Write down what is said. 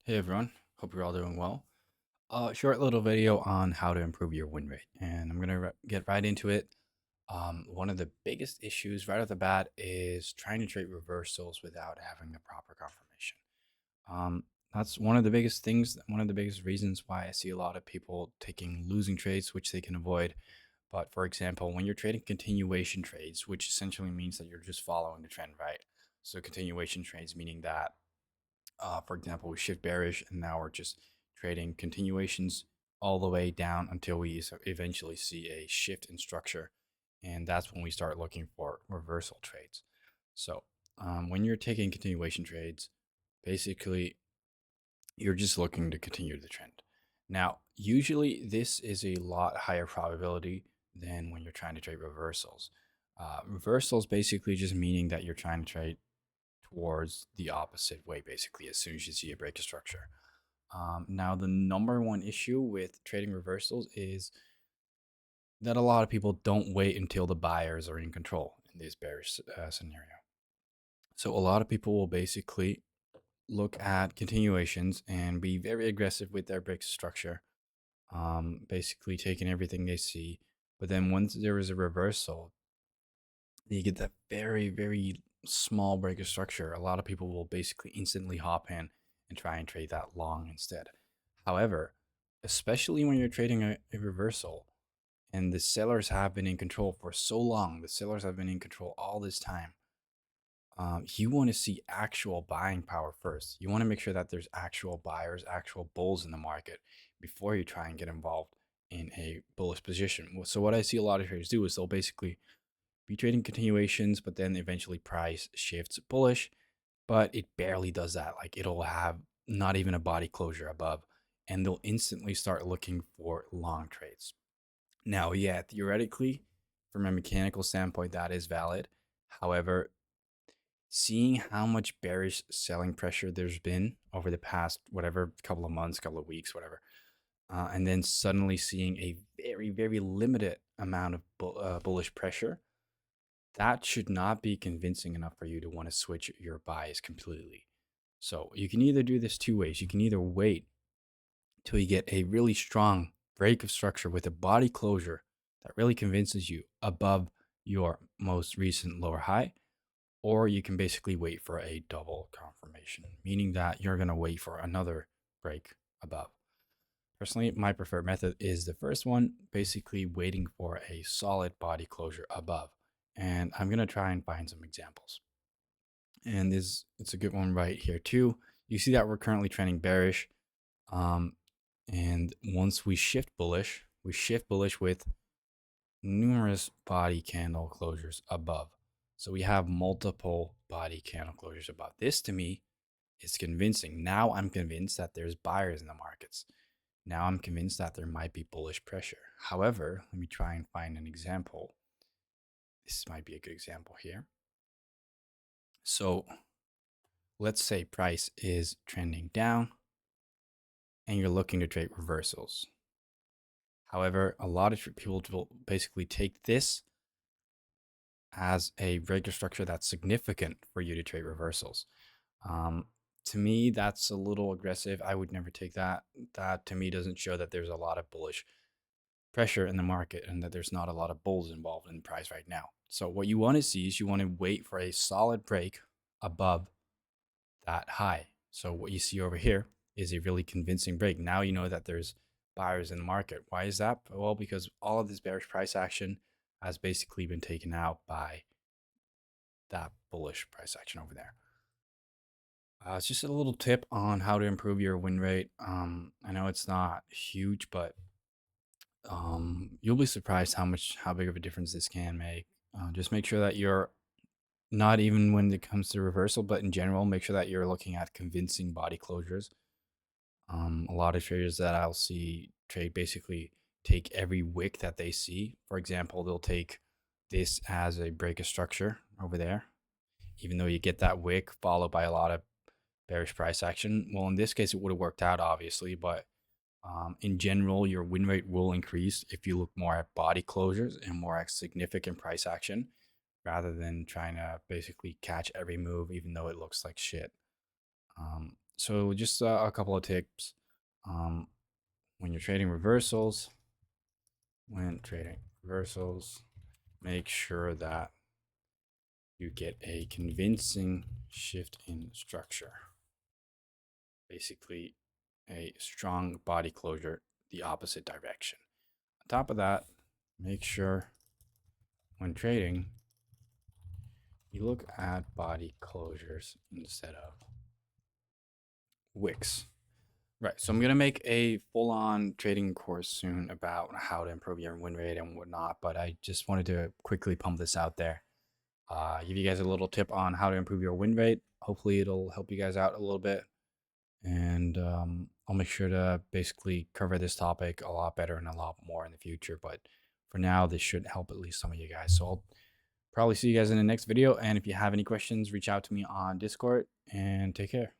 Hey everyone, hope you're all doing well. Short little video on how to improve your win rate, and I'm gonna get right into it. One of the biggest issues right off the bat is trying to trade reversals without having the proper confirmation. Um, that's one of the biggest things, one of the biggest reasons why I see a lot of people taking losing trades, which they can avoid. But for example, when you're trading continuation trades, which essentially means that you're just following the trend, right? So continuation trades meaning that for example, we shift bearish and now we're just trading continuations all the way down until we eventually see a shift in structure. And that's when we start looking for reversal trades. So when you're taking continuation trades, basically you're just looking to continue the trend. Now, usually this is a lot higher probability than when you're trying to trade reversals. Reversals basically just meaning that you're trying to trade towards the opposite way, basically, as soon as you see a break of structure. Now, the number one issue with trading reversals is that a lot of people don't wait until the buyers are in control in this bearish scenario. So, a lot of people will basically look at continuations and be very aggressive with their break structure, basically taking everything they see. But then once there is a reversal, you get that very, very small break of structure. A lot of people will basically instantly hop in and try and trade that long instead. However, especially when you're trading a reversal and the sellers have been in control for so long, the sellers have been in control all this time. You want to see actual buying power first. You want to make sure that there's actual buyers, actual bulls in the market before you try and get involved in a bullish position. So, what I see a lot of traders do is they'll basically be trading continuations, but then eventually price shifts bullish, but it barely does that. Like it'll have not even a body closure above, and they'll instantly start looking for long trades. Now, yeah, theoretically, from a mechanical standpoint, that is valid. However, seeing how much bearish selling pressure there's been over the past whatever couple of months, couple of weeks, whatever, and then suddenly seeing a very, very limited amount of bullish pressure, that should not be convincing enough for you to want to switch your bias completely. So you can either do this two ways. You can either wait till you get a really strong break of structure with a body closure that really convinces you above your most recent lower high, or you can basically wait for a double confirmation, meaning that you're going to wait for another break above. Personally, my preferred method is the first one, basically waiting for a solid body closure above. And I'm going to try and find some examples. And this it's a good one right here too. You see that we're currently trending bearish. Um, and once we shift bullish with numerous body candle closures above. So we have multiple body candle closures above. This to me is convincing. Now I'm convinced that there's buyers in the markets. Now I'm convinced that there might be bullish pressure. However, let me try and find an example. This might be a good example here. So let's say price is trending down and you're looking to trade reversals. However, a lot of people will basically take this as a breaker structure that's significant for you to trade reversals. Um, to me, that's a little aggressive. I would never take that. That to me doesn't show that there's a lot of bullish pressure in the market and that there's not a lot of bulls involved in the price right now. So what you want to see is you want to wait for a solid break above that high. So what you see over here is a really convincing break. Now you know that there's buyers in the market. Why is that? Well, because all of this bearish price action has basically been taken out by that bullish price action over there. It's just a little tip on how to improve your win rate. I know it's not huge, but you'll be surprised how big of a difference this can make. Just make sure that you're not even when it comes to reversal, but in general, make sure that you're looking at convincing body closures. A lot of traders that I'll see trade basically take every wick that they see. For example, they'll take this as a break of structure over there, even though you get that wick followed by a lot of bearish price action. Well, in this case, it would have worked out, obviously, but in general, your win rate will increase if you look more at body closures and more at significant price action rather than trying to basically catch every move, even though it looks like shit. So just a couple of tips. Um, when you're trading reversals, make sure that you get a convincing shift in structure. Basically, a strong body closure the opposite direction. On top of that, make sure when trading, you look at body closures instead of wicks. Right. So I'm gonna make a full-on trading course soon about how to improve your win rate and whatnot. But I just wanted to quickly pump this out there. Give you guys a little tip on how to improve your win rate. Hopefully, it'll help you guys out a little bit. And I'll make sure to basically cover this topic a lot better and a lot more in the future. But for now, this should help at least some of you guys. So I'll probably see you guys in the next video. And if you have any questions, reach out to me on Discord and take care.